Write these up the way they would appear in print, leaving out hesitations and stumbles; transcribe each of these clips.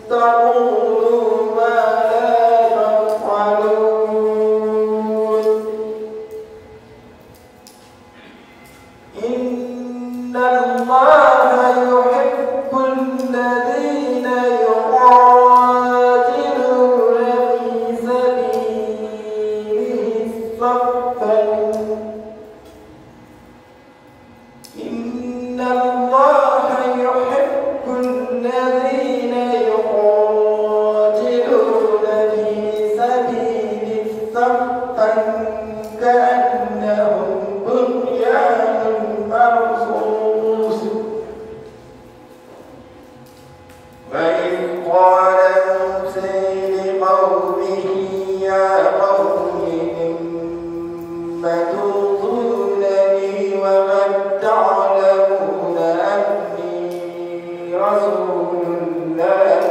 تقولوا ما لا تفعلون إن الله يحب الذين يقاتلون في سبيله صفا إن الله يحب الذين يقاتلون في سبيله صفا كأنهم بنيان مرصوص وإذ قال موسى لقومه يا قوم إنم تؤذونني وقد تعلمون أني رسول الله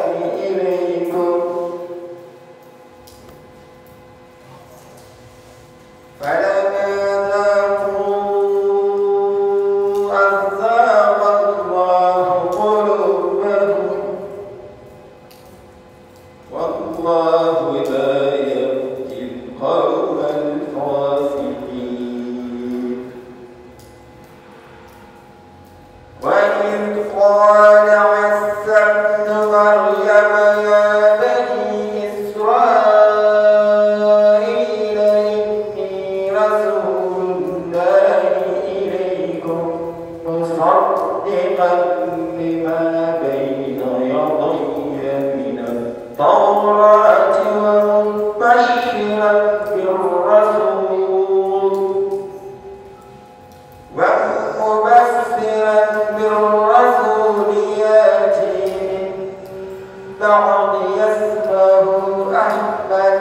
إليكم فلما ذاقوا أذاق الله قلوبهم والله لا يهدي القوم الفاسقين وإذ قال عيسى ابن مريم يا بني إسرائيل إني رسول الله إليكم مصدقا لما بين يدي من التوراة ومبشرا بالرسول يأتي من بعد اسمه أحمد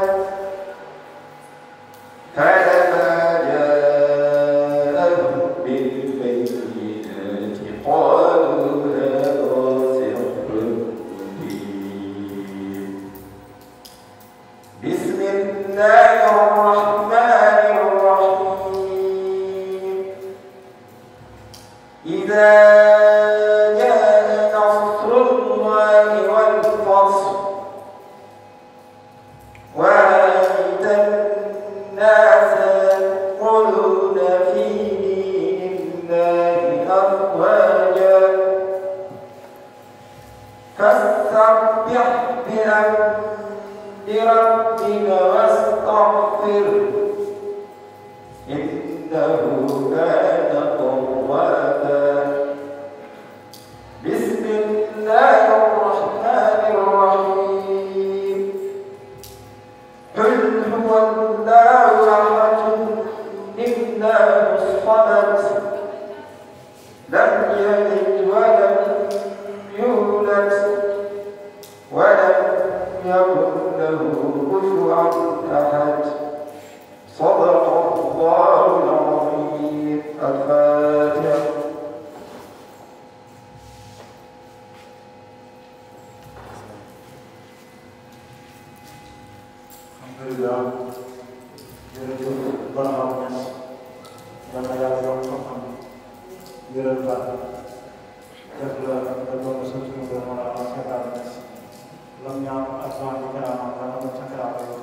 فلما جاءهم بالبينات قالوا هذا سحر مبين بسم الله الرحمن الرحيم إذا جاء نصر الله والفتح ورأيت الناس يدخلون في دين الله أفواجا فاستسبح بحمد ربك واستغفره إنه كان توابا بسم الله الرحمن الرحيم قل هو الله أحد الله الصمد لم يلد ولم يولد ولم يكن له كفوا أحد صدق الله العظيم الفاتحة Alhamdulillah jërëjëf Barham Niass yal na yàlla yokk xam-xam yëral la def la nga doon sa suñu doon wala am sa kàddu Niass lam ñaan ak waa di karaama nga xam sa karaama yow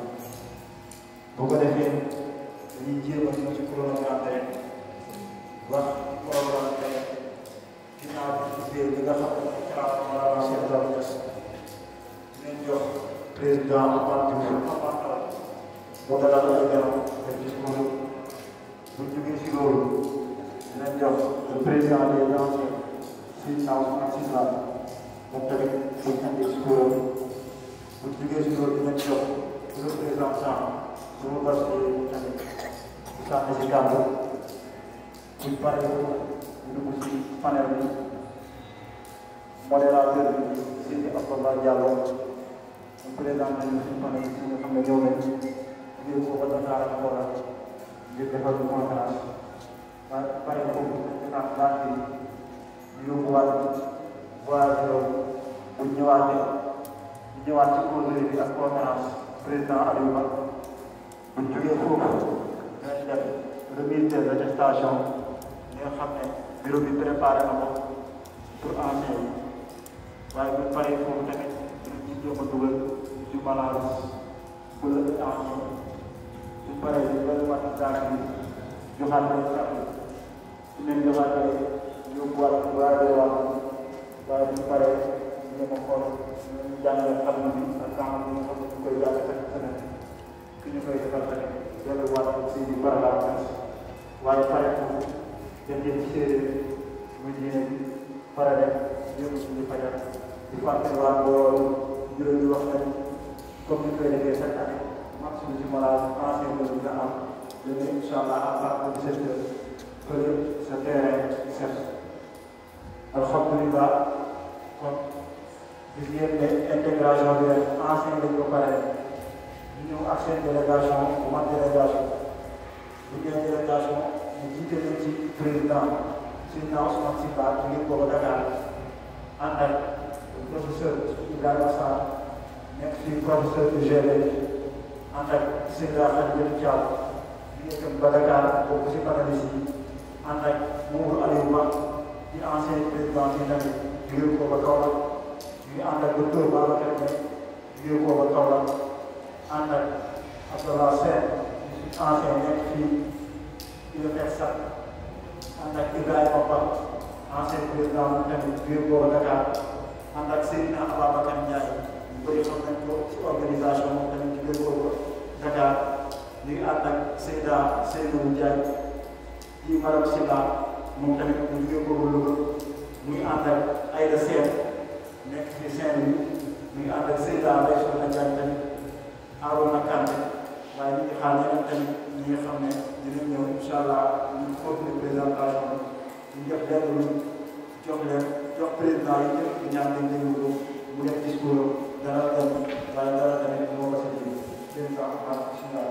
bu ko defee dañuy jéem a ñëw ci chronogramme rek wax programme tey ginnaaw bi li nga xam ne karaama wala Cheikh Ibrahima Niass dinañ jox président moo dalal ay ganam def discours bu jógee si loolu dinañ jox le président des anciens si naaw ak si laal moom tamit buñ andi discours bu jógee si loolu dinañ jox le président Sam suñu bas bi tamit bu sànni si kàddu buñ paree ñu dugg si panel bi modérateur bi Sidi Abdoulaye Diallo ñu président nañu si panel bi nga xam ne ñëw nañ ngir ko ba Dakar ak Kora ngir defal conférence waaye pare foofu dinaa laaj bi ñu yóbbuwaat voyage loolu bu ñëwaatee ci causerie bi ak conférence président Aliou Ba bu jógee foofu dinañ def remise des attestations li nga xam ne bureau bi préparé na ko pour anciens yi waaye bu paree foofu tamit ñu jéem a dugal ci malade bu la tension su paree di bëri mat daal bi joxaat leen kàddu su leen joxaatee yóbbuwaat waaye waaye bu paree jéem a xool ñu jàngal xam bi ak temps bi nga xam ne ñu koy jàng chaque semaine ki ñu koy defal tamit delluwaat si di baralaat waaye pare foofu dem jëm ci séeréer muy diine bi pare rek yëngu suñu fajar di fàttaliwaat loolu juróom yi wax nañ comme ni koy defee chaque année maximum du malade ancien bi nga am léegi incha allah à partir de 17 heures fële sa terrain set alhamdulilah kon gis ngeen ne intégration bi rek ancien lañ ko pare ñu ñëw ak seen délégation man délégation bu ñu nee délégation ñu jiite leen ci président Seydina Ousmane Sylla ngir boobu Dakar ànd ak professeur Ibrahima Sarr nekk fii professeur de GV ànd ak Seydina Khadija Thiaw ñu itam ba Dakar bokk si panélistes yi ànd ak Mamadou Aliou Ba di ancien président si tamit jóge ko ba Kaolack ñu ànd ak docteur Babacar Mbaye jóge ko ba Kaolack ànd ak Abdallah Sène ancien nekk fii UFR SAT ànd ak Ibrahima Ba ancien président moom tamit jóge ko ba Dakar ànd ak Seydina Ababacar Ndiaye ñu bëri xam nañ ko ci organisation moom tamit jóge ko ba Dakar ñu ngi ànd ak Seyda Seydou Ndiaye di Madame Sylla moom tamit ñu jóge ko ba Louga ñu ngi ànd ak Aïda Sène nekk ci Saint-Louis ñu ngi ànd ak Seyda Ndeye Soxna Ndiaye tamit Arona Kante waaye ñu ngi xaar ñeneen tamit ñi nga xam ne dinañ ñëw incha allah ñu continuer présentation bi ñu jox jox président yi ñëpp di ñaan dañ déglu ko mu def discours dara dem waaye dara tamit moo ko sa jëlee président Ahmad bismillah.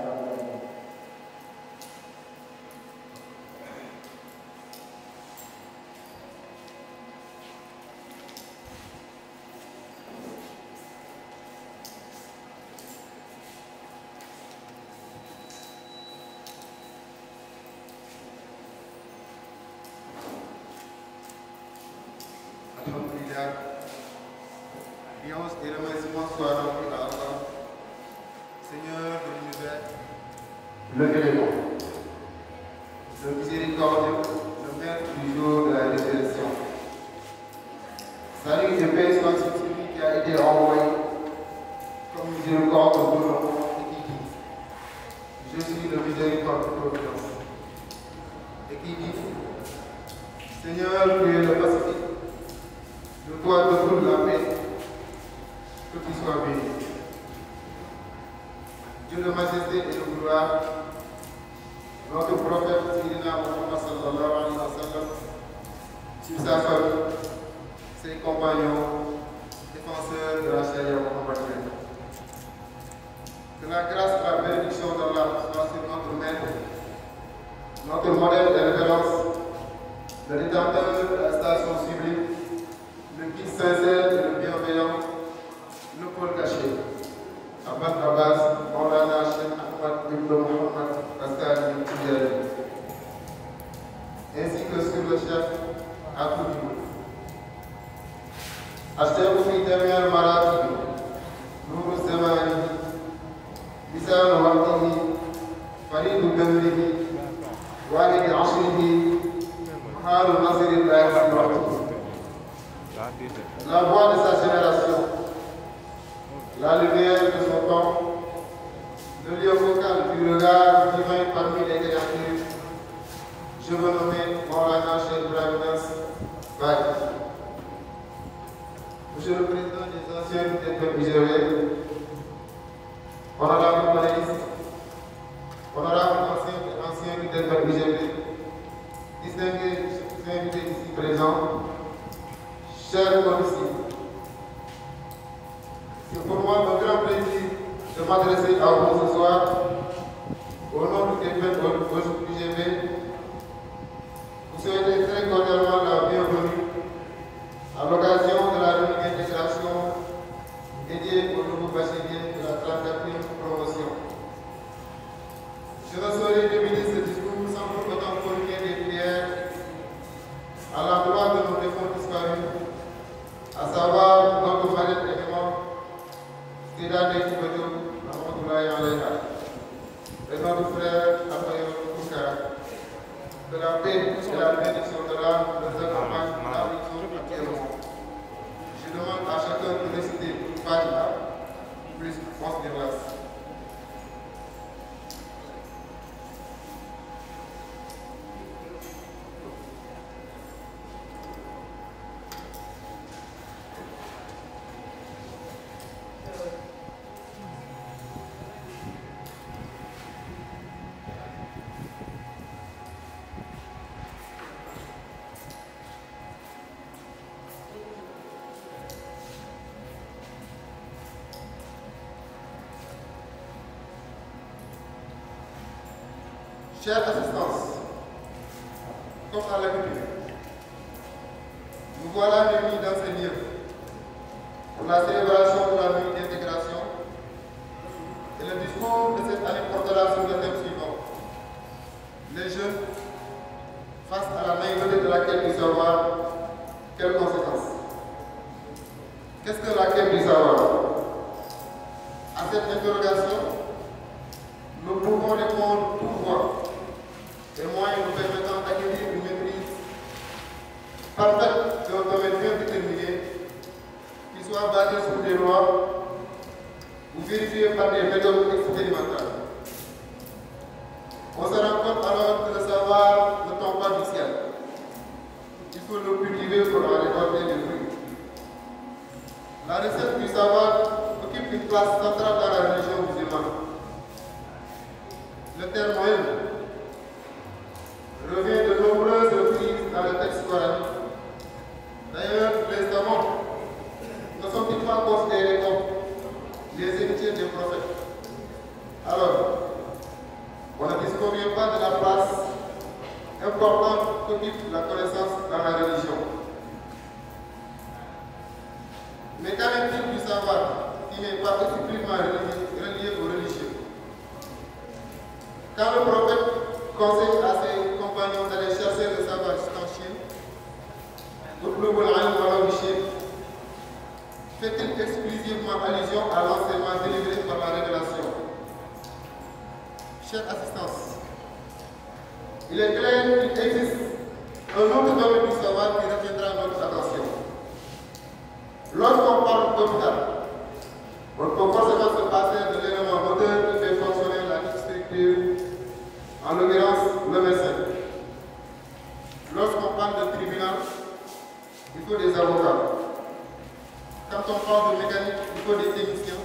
Louange et remerciements soient rendus à Allah, Seigneur de l'univers, le clément, le miséricordieux, le maître du jour de la résurrection. Salut et paix soit sur celui qui a été envoyé comme miséricorde pour le monde et qui dit: je suis le miséricorde de providence. Et qui dit: Seigneur, tu es le pacifique, de toi découle la paix, que tu sois béni. Dieu de majesté et de gloire, notre prophète Sayyidina Muhammad sallallahu alayhi wa sallam, sur sa famille, ses compagnons, défenseurs de la charia muhammadienne. Que la grâce et la bénédiction d'Allah soient sur notre maître, notre modèle de référence, le rédempteur de la station sublime, le guide sincère et le bienveillant, le pôle caché. Abad Abbas, Maulana Cheikh Ahmad Ibn Muhammad Al-Sani Tijani, ainsi que sur le chef à tout niveau. Acheter fi dernière maladie, Nour Zemani, Lisan Waqtihi, Farid Gamrihi, Walid Ashrihi, Mahal Nasirillahi la voix de sa génération, la lumière de son temps, le lieu vocal du regard divin parmi les créatures, je me nomme Maulana Cheikh Ibrahim Niass Baye. Monsieur le Président des anciens du IGV, honorable panélistes, honorable anciens du IGV, distingués invités ici présents, chers commissaires, c'est pour moi un grand plaisir de m'adresser à vous ce soir au nom du IGV. Vous souhaitez très cordialement la bienvenue à l'occasion de la réunion d'intégration dédiée au nouveau bachelier de la 34e promotion. Je ne saurais terminer ce discours sans pour autant communiquer des prières à l'endroit de nos défunts disparus, à savoir notre marraine élément, Sédane Tibadou, Rahmatoulaye Alayha, et notre frère Abayo Koukara, de la paix et la bénédiction de l'âme de cet enfant là où ils sont actuellement. Je demande à chacun de réciter une page là, plus 11 grâces. Chère assistance, comme à l'habitude, nous voilà réunis dans ces lieux pour la célébration de la nuit d'intégration et le discours de cette année portera sur le thème suivant. Les jeunes, face à la naïveté de la quête du savoir, quelles conséquences? Qu'est-ce que la quête du savoir? À cette interrogation, nous pouvons répondre pourquoi et moyens nous permettant d'acquérir une maîtrise parfaite d'un domaine bien déterminé, qui soit basé sur des lois ou vérifié par des méthodes expérimentales. On se rend compte alors que le savoir ne tombe pas du ciel. Il faut le cultiver pour en récolter des fruits. La recette du savoir occupe une place centrale dans la religion musulmane. Le terme moyen revient de nombreuses reprises dans le texte coranique. D'ailleurs, les savants ne sont-ils pas considérés comme les héritiers des prophètes? Alors, on ne disconvient pas de la place importante qu'occupe la connaissance dans la religion. Mais qu'en est-il du savoir qui n'est pas exclusivement relié aux religieux? Quand le prophète conseille à ses compagnons d'aller chercher le savoir jusqu'en Chine, fait-il exclusivement allusion à l'enseignement délivré par la révélation? Chère assistance, il est clair qu'il existe un autre domaine du savoir qui retiendra notre attention. Lorsqu'on parle d'hôpital, on peut forcément se passer de l'élément moteur qui fait fonctionner la structure, en l'occurrence le médecin. Lorsqu'on parle de tribunal, il faut des avocats. Quand on parle de mécanique, il faut des techniciens.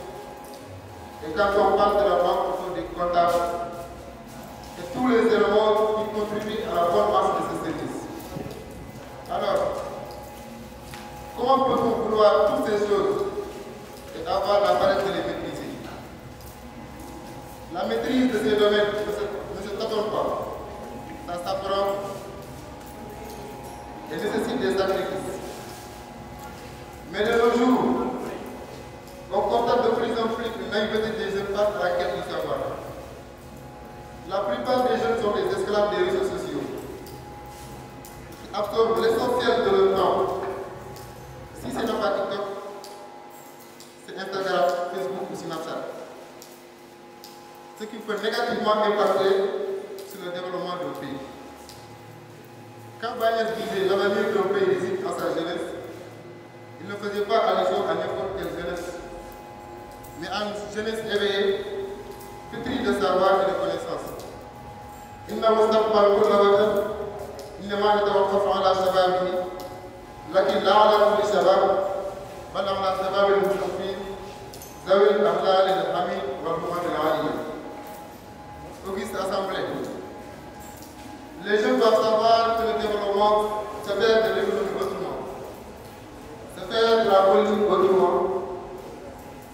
Et quand on parle de la banque, il faut des comptables. Et tous les éléments qui contribuent à la bonne marche de ce service. Alors, comment peut-on vouloir toutes ces choses et avoir la paresse de les maîtriser? La maîtrise de ces domaines ne se tâtonne pas. Ça s'apprend et nécessite des sacrifices. Mais de nos jours, on constate de plus en plus une naïveté des jeunes face à la quête du savoir. La plupart des jeunes sont des esclaves des réseaux sociaux, qui absorbent l'essentiel de leur temps. Si ce n'est pas TikTok, c'est Instagram, Facebook ou Snapchat. Ce qui peut négativement impacter sur le développement d'un pays. Quand Bagnès disait l'avenir d'un pays réside en sa jeunesse, il ne faisait pas allusion à n'importe quelle jeunesse, mais à une jeunesse éveillée, pétrie de savoir et de connaissance. Il n'a pas de il ne m'a pas de la sababi, laquelle l'a la sabab, madame la sabab et le mouchoufin, Zawil Ahlal et le Hamid, Wabouman et l'Ali. Auguste Assemblée. Les jeunes doivent savoir que le développement se fait de l'économie autrement, se fait de la politique autrement,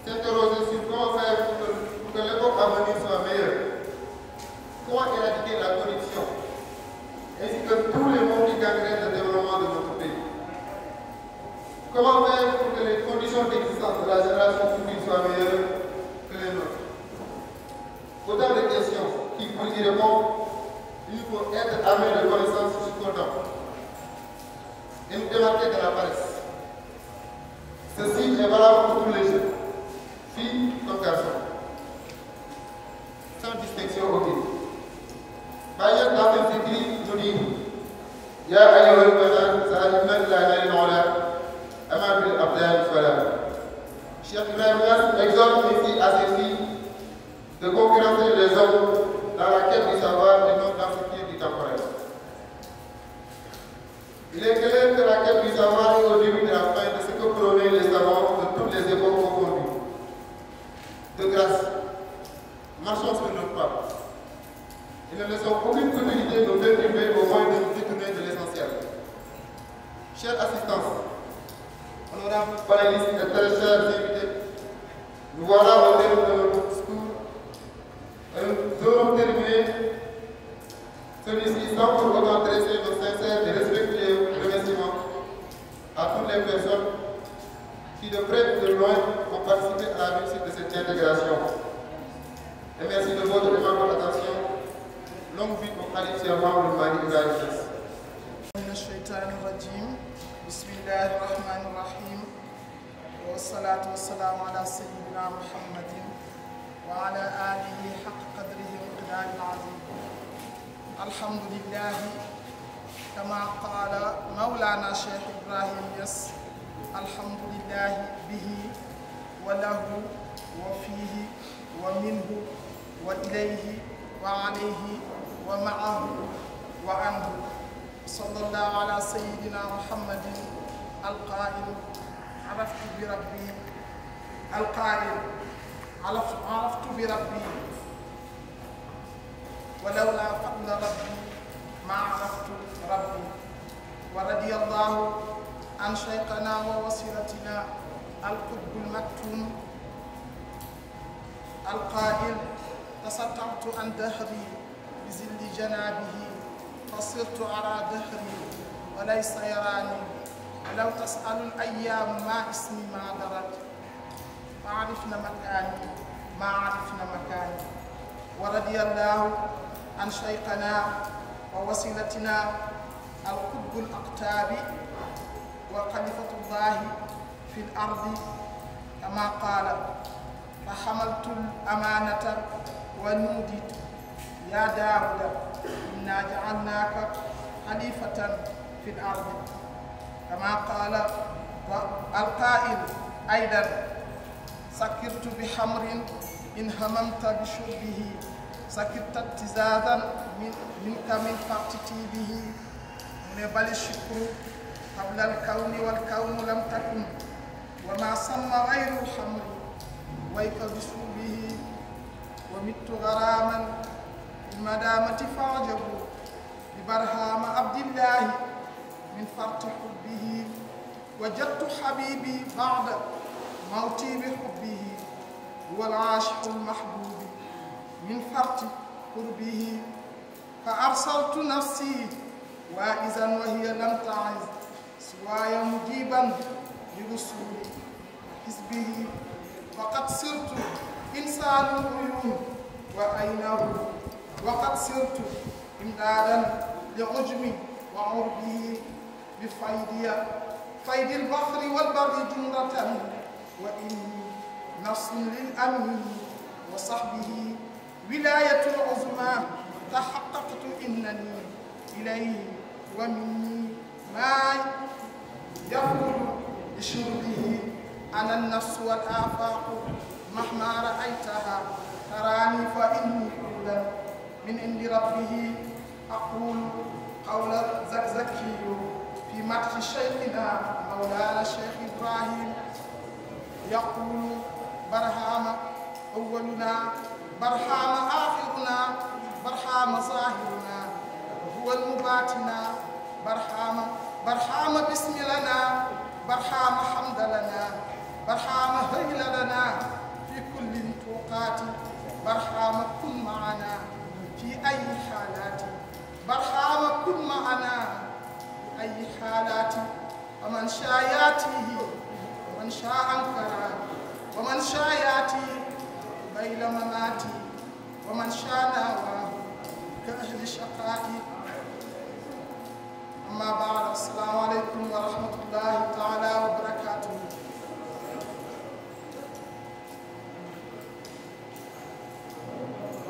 s'interroger sur comment faire pour que l'époque à venir soit meilleure, comment éradiquer la corruption, ainsi que tous les mots qui gagneraient le développement de notre pays. Comment faire pour que les conditions d'existence de la génération future soient meilleures que les nôtres? Autant de questions qui, pour y répondre, il faut être armé de connaissances jusqu'au-dedans et nous démarquer de la paresse. Ceci est valable pour tous les jeunes, filles à ses filles de concurrencer les hommes dans la quête du savoir et non dans ce qui est du temporel. Il est clair que la quête du savoir est au début et à la fin de ce que prônaient les savants de toutes les époques confondues. De grâce, marchons sur notre pas et ne laissons aucune possibilité nous perturber au moins de nous détourner de l'essentiel. Chère assistance, honorables panélistes et très chers invités, nous voilà au terme de notre discours et nous aurons terminé celui-ci sans pour autant adresser nos sincères et respectueux remerciements à toutes les personnes qui de près ou de loin ont participé à la réussite de cette intégration. Et merci de votre aimable attention. Longue vie au Khalif Serment du Mali Ibrahim. بسم الله الرحمن الرحيم والصلاة والسلام على سيدنا محمد وعلى آله حق قدره ومقداره العظيم. الحمد لله كما قال مولانا شيخ إبراهيم يس الحمد لله به وله وفيه ومنه وإليه وعليه ومعه وعنه. صلى الله على سيدنا محمد القائل عرفت بربي القائل عرفت بربي ولولا فضل ربي ما عرفت ربي. ورضي الله عن شيخنا ووسيلتنا القطب المكتوم القائل تسترت عن دهري بذل جنابه فصرت أرى دهري وليس يراني. ولو تسأل الأيام ما اسمي ما درت فعرفنا مكاني ما عرفنا مكاني. ورضي الله عن شيخنا ووسيلتنا القطب الأقطاب وخليفة الله في الأرض كما قال فحملت الأمانة ونوديت يا داود إنا جعلناك خليفة في الأرض كما قال القائل أيضا سكرت بحمر إن هممت بشربه سكرت ابتزازا منك من فاقتتي به. من بل الشكر قبل الكون والكون لم تكن وما سمى غير الحمر ويك بشربه. ومت غراما المدامة فعجبوا ببرهام عبد الله من فرط حبه. وجدت حبيبي بعد موتي بحبه هو العاشق المحبوب من فرط قربه. فأرسلت نفسي وائزا وهي لم تعز سواي مجيبا لرسول حزبه. وقد صرت إنسان العيون وأينه وقد صرت إمدادا لعجمي وعربه بفيد البحر والبر جمرة. وإني نصر للأمين وصحبه ولاية العظمى تحققت إنني إليه ومني ما يفضل بشربه. أنا النفس والآفاق مهما رأيتها تراني فإني كلا من عند ربه. أقول قول زكزكي في مدح شيخنا مولانا الشيخ إبراهيم يقول برهام أولنا برهام آخرنا برهام ظاهرنا هو المباتنا. برهام بسم لنا برهام حمد لنا برهام هيل لنا في كل توقات. برهام كن معنا في أي حالات برهام كن معنا في أي حالات. ومن شاء ياتيه ومن شاء أنكر ومن شاء ياتي بين مماتي ومن شاء ناواه كأهل الشقاء. أما بعد السلام عليكم ورحمة الله تعالى وبركاته.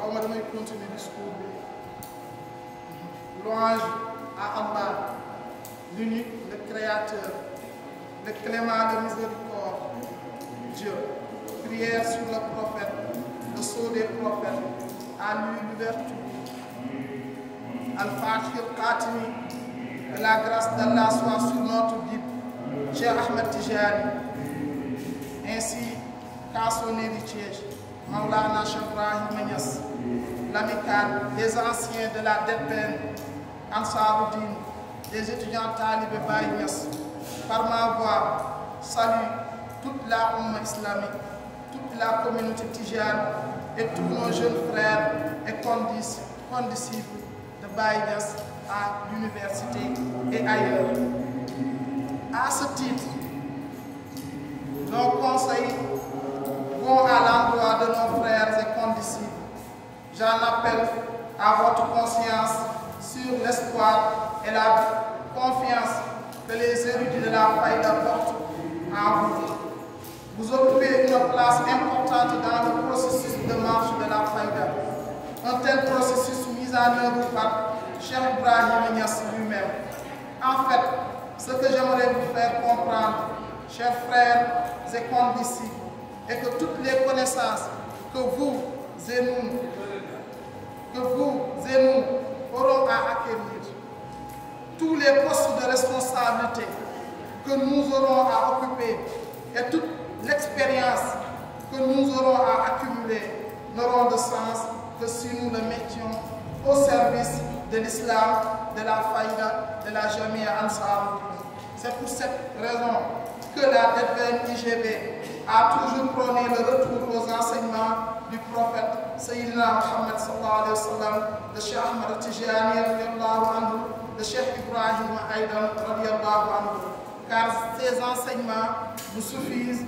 On va continuer le discours. Louange à Allah, l'unique, le Créateur, le clément, le miséricorde, Dieu. Prière sur le prophète sceau des prophètes, à lui l'ouverture. Al-Fatih al-Khatimi, que la grâce d'Allah soit sur notre guide, Cheikh Ahmed Tijani, ainsi qu'à son héritier, Maulana Cheikh Ibrahim Niass, l'amicale des anciens de la DPN, Ansaruddin, des étudiants talibés Baye Niass. Par ma voix, salue toute la Oumma islamique, toute la communauté tijane et tous nos jeunes frères et condisciples de Baye Niass à l'université et ailleurs. À ce titre, nos conseils vont à l'endroit de nos frères et condisciples. J'en appelle à votre conscience sur l'espoir et la confiance que les érudits de la Faïda portent en vous. Vous occupez une place importante dans le processus de marche de la Faïda. Un tel processus mis en œuvre par Cheikh Ibrahim Niass lui-même. En fait, ce que j'aimerais vous faire comprendre, chers frères et condisciples, est que toutes les connaissances que vous et nous aurons à acquérir, tous les postes de responsabilité que nous aurons à occuper et toute l'expérience que nous aurons à accumuler n'auront de sens que si nous le mettions au service de l'islam, de la faïda, de la Jamia Ansaruddin. C'est pour cette raison que la DPN-IGB a toujours prôné le retour aux enseignements du prophète Sayyidina Muhammad sallallahu alayhi wa sallam, de Cheikh Ahmed Tijani radiallahu anhu, de Cheikh Ibrahim Aïdan radiallahu anhu, car ces enseignements nous suffisent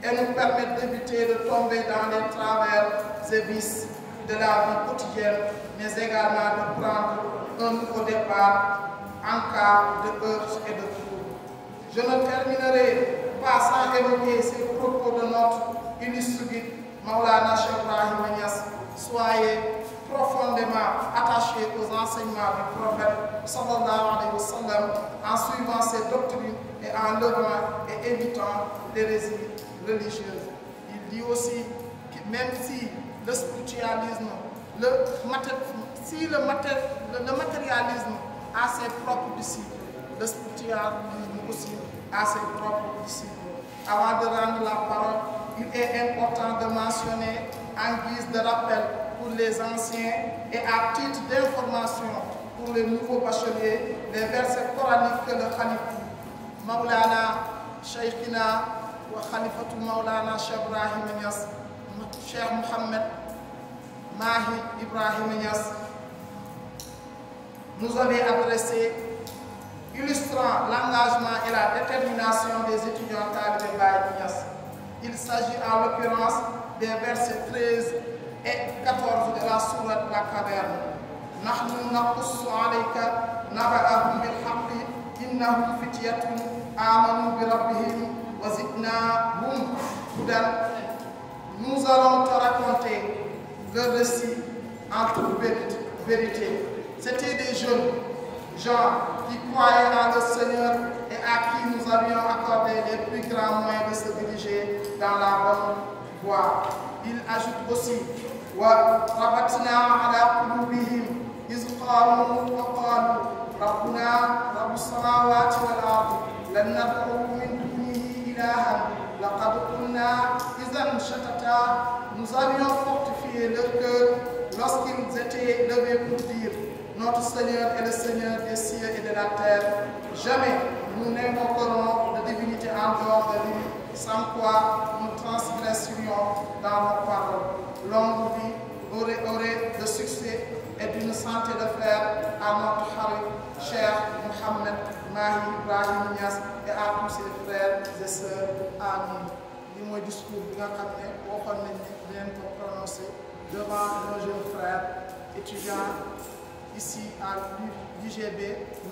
et nous permettent d'éviter de tomber dans les travers et vices de la vie quotidienne, mais également de prendre un nouveau départ en cas de heurts et de troubles. Je ne terminerai pas sans évoquer ces propos de notre illustre guide, Maulana Cheikh Ibrahim Niass. Soyez profondément attachés aux enseignements du prophète sallallahu alayhi wa sallam en suivant ses doctrines et en levant et évitant l'hérésie religieuse. Il dit aussi que même si le spiritualisme, le matérialisme a ses propres disciples, le spiritualisme aussi a ses propres disciples. Avant de rendre la parole, il est important de mentionner en guise de rappel pour les anciens et à titre d'information pour les nouveaux bacheliers les versets coraniques que le Khalife Maulana Shaykhina wa Khalifatu Maulana Cheikh Ibrahim Niass, Cheikh Mohammed Mahi Ibrahim Niass nous avait adressé, illustrant l'engagement et la détermination des étudiants talibés Baye Niass. Il s'agit en l'occurrence des versets 13 et 14 de la sourate La Caverne. Nahnu naqussu alayka naba'ahum bil haqqi innahum fityatun amanu bi rabbihim wa zidnahum hudan. Nous allons te raconter le récit en toute vérité. C'était des jeunes gens qui croyaient en le Seigneur et à qui nous avions accordé les plus grands moyens de se diriger dans la bonne voie. Il ajoute aussi wa rabatna ala qulubihim iz qalu wa qalu rabbuna rabbus samawati wal ardi lan nad'u min dunihi ilahan laqad qulna idhan shatata. Nous avions fortifié leur cœur lorsqu'ils étaient levés pour dire: notre Seigneur est le Seigneur des cieux et de la terre. Jamais nous n'invoquerons de divinité en dehors de lui, sans quoi nous transgresserions dans nos paroles. Longue vie, aurait de succès et d'une santé de fer à notre Khalif, cher Mohammed Mahi Ibrahim Niass, et à tous ses frères et sœurs. Amin. Li mooy discours bi nga xam ne waxoon nañ ne dinañ ko prononcer devant nos jeunes frères étudiants ici à l'UGB,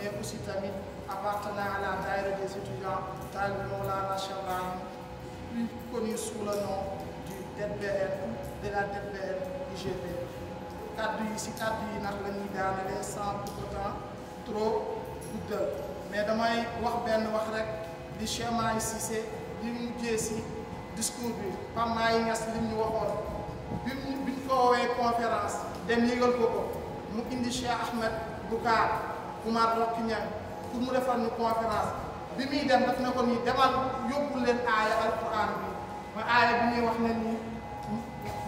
mais aussi tamit appartenant à la daïra des étudiants Talibé Maulana Cheikh Ibrahim, plus connu sous le nom du DPN, de la DPN UGB. Kaddu yi si kaddu yi nag la ñuy daanale sans pour autant trop guddal, mais damay wax benn wax rek di Cheikh Mahi Cissé li mujjee si discours bi Pape Mahi Niass li ñu waxoon bi dem yëgal ko mu indi Cheikh Ahmed Boucar Oumar Roqi Niang pour mu defal ñu conférence bi muy dem daf na ko nii demal yóbbul leen aaya alquran bi mooy aaya bi ñuy wax ne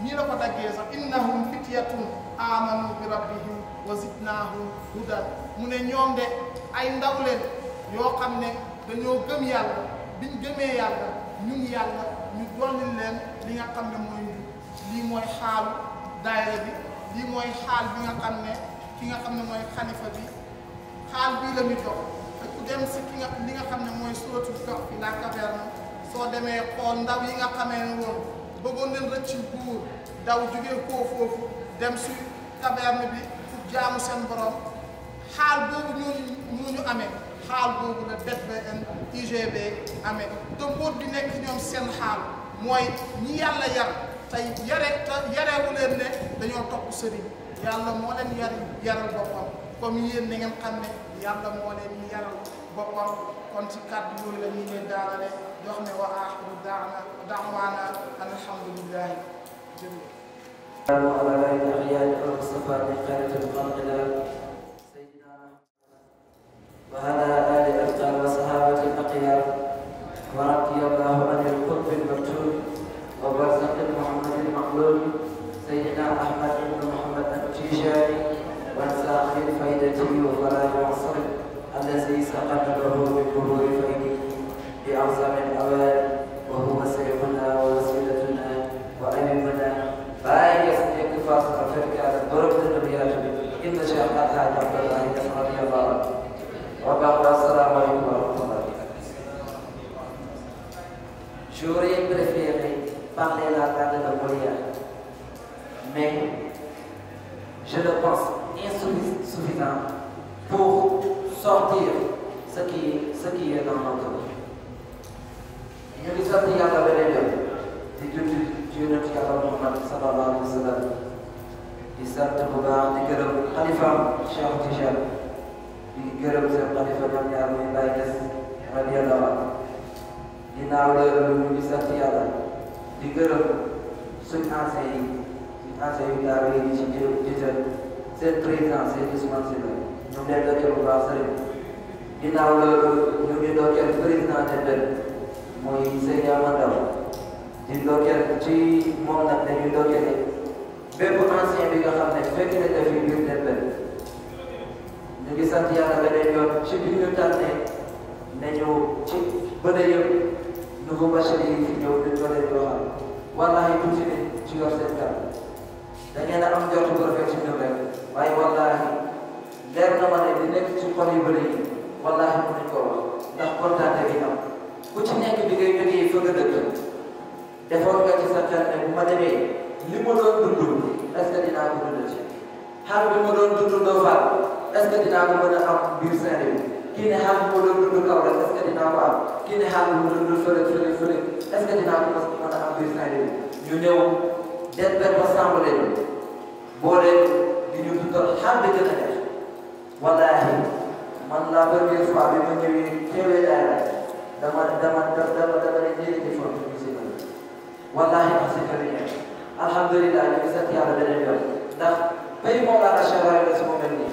nii la ko daggee sax innahum fityatun amanu bi rabbihim wa zidnahum hudan mu ne ñoom de ay ndaw leen yoo xam ne dañoo gëm yàlla biñ gëmee yàlla ñun yàlla ñu dolli leen li nga xam ne mooy lii mooy xaalu daayira bi lii mooy xaal bi nga xam ne ki nga xam ne mooy xalifa bi xaal bii la muy dox te ku dem si li nga xam ne mooy suratul Kahfi la caverne soo demee xool ndaw yi nga xamee ne woon bëggoon leen rëcc buur daw jógee koo foofu dem si caverne bi pour jaamu seen borom xaal boobu ñooñu amee xaal boobu la DFN UGB amee te mbóot bi nekk ñoom seen xaal mooy ñi yàlla yar tey yarewu leen ne dañoo topp sëriñ yàlla moo leen yaral boppam comme yéen na ngeen xam ne yàlla moo leen yaral boppam kon ci kàddu yooyu la ñuy leen daanale jox ne wa aaxiru da'waana alhamdulillahi jërëjëf. وعلى آله الأخيار المصطفى من خيرة الخلق سيدنا وعلى آل الأبطال وصحابة الأخيار ورضي الله عن القطب المكتوب وبرزق محمد المخلول سيدنا أحمد بن محمد التجاني وساخر فائدته وفلاح مصر الذي سقط له من بحور فيده بأعظم الأوان وهو سيفنا ووسيلتنا وأممنا باي يصدق فاصل أفريقيا ضرب النبيات إن شاء الله تعالى عبد الله رضي الله عنه وبعد السلام عليكم ورحمة الله. J'aurais préféré parler la langue de Molière, mais je le pense insuffisant pour sortir ce qui est dans notre vie. Ñu ngi sant Yàlla beneen yoon di julli ci Yonent Yàlla Muhammad sallallahu alayhi wa sallam di sant bu baax di gërëm xalifaam Cheikh Tijaan di gërëm seen xalifa ñoom ñaar muy Baye Niass radiyallahu anhu ginnaaw loolu ñu ngi sant Yàlla di gërëm suñ ancien yu daara yi ci jiital seen président seen Ousmane Sylla ñu ngi leen dokkeel bu baax sëriñ ginnaaw loolu ñu ngi dokkeel président Dendel mooy Seydi Amandaw di dokkeel ci moom nag dañuy dokkeele bépp ancien bi nga xam ne fekk na def yi biir Dendel ñu ngi sant Yàlla beneen yoon ci bi ñu tànnee nañu ci bële yëpp nouveau bachelier yi fi ñëw duñ ko leen di waxal wallaahi tuuti ne ci yor seen kàddu da ngeen a am njort bu rafet ci ñoom rek waaye wallaahi leer na ma ne di nekk ci xol yu bëri yi wallaahi mënuñ ko wax ndax kontaante bi am ku ci nekk bi ngay jógee fa nga dëkk defoon nga ci sa xel ne bu ma demee li ma doon dund est-ce que dinaa ko dund ci xaal bi ma doon dund doo faat est-ce que dinaa ko mën a am biir Saint-Louis kii ne xaal bi ma doon dund kaw rek est-ce que dinaa ko am kii ne xaal bi ma doon dund fële est-ce que dinaa ko mën a am biir Saint-Louis ñu ñëw den benn ensemble leen boole di ñu dundal xaal bi gën a neex wallaahi man la première fois bi ma ñëwee teewee daara dama ne njëriñ di foofu ñu si wallaahi wax si kër yi alhamdulilah ñu ngi sant Yàlla beneen yoon ndax pays moo laa achèvre la si mu mel nii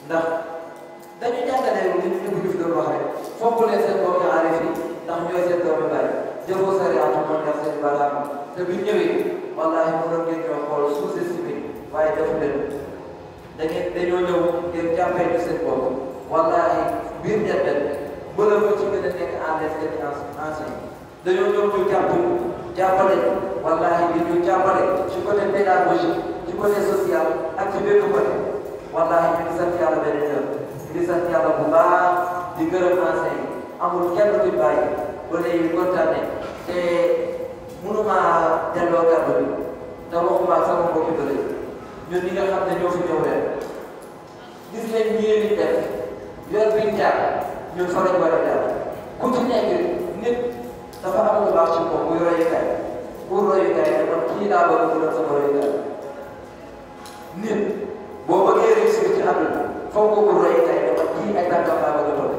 ndax dañu jàngale li ñu fi doon wax rek fonk leen seen doomi aarif yi ndax ñooy seen doomi bàyyi jëfoo sariatu man def seen baraam te bu ñëwee wallaahi mënoon ngeen ñoo xool sous-estimé waaye defu leen dañoo ñëw ngeen jàppee ñu seen bopp wallaahi biir Dendel bële moo ci gën a nekk en l'aise que ancien dañoo ñëw ñu jàppale wallaahi bi ñu jàppale ci côté pédagogique ci côté social ak ci bépp côté wallaahi ñu ngi sant Yàlla beneen yoon ñu ngi sant Yàlla bu baax di gërëm ancien yi amul kenn kuy bàyyi ba léegi kontaane te mënuma delloo gàddu bi te waxuma ak sama mbokki bële ñun ñi nga xam ne ñoo fi ñëw ren gis nañ ñii li def yor biñ jaar ñun fa lañ war a jaar ku ci nekk nit dafa am lu baax ci moom muy royukaay pour royukaay ne man kii laa bëgg mu doon sama royukaay nit boo bëggee réussir ci àdduna foog nga ko royukaay ne man kii ay tànkam laa bëgg a toll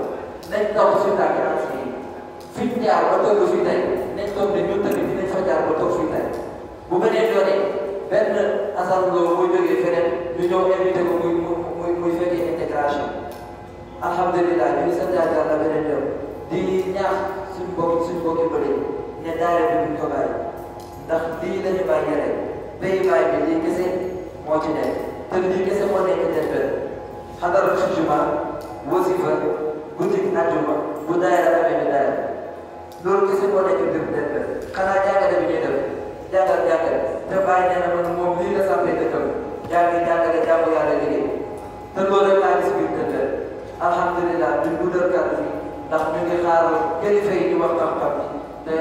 nañ taw si tànki ancien yi fiñ jaar ba toll fii tey nañ toog ne ñun tamit dinañ fa jaar ba toog fii tey bu beneen yoonee benn asal loo boo jógee feneen ñu ñëw invité ko muy fekkee intégration alhamdulilah ñu ngi sant Yàlla beneen yoon di ñaax suñu mbokki bëri ne daara bi duñ ko bàyyi ndax lii la ñu bàyyi rek béy bàyyi bi lii kese moo ci nekk te lii kese moo nekk DPV xadara xijuma wasifa guddi àjjuma bu daayira amee ñu daayira loolu kese moo nekk mbir DPV xanaa jàngale bi ñuy def jàngale te bàyyi nee na man moom lii la sampee dëkkam jàngale jaamu yàlla liggéey te loolu rek laa gis biir DPV alhamdulilah duñ guddal kàddu bi ndax ñu ngi xaar kilifa yi di wax xam-xam te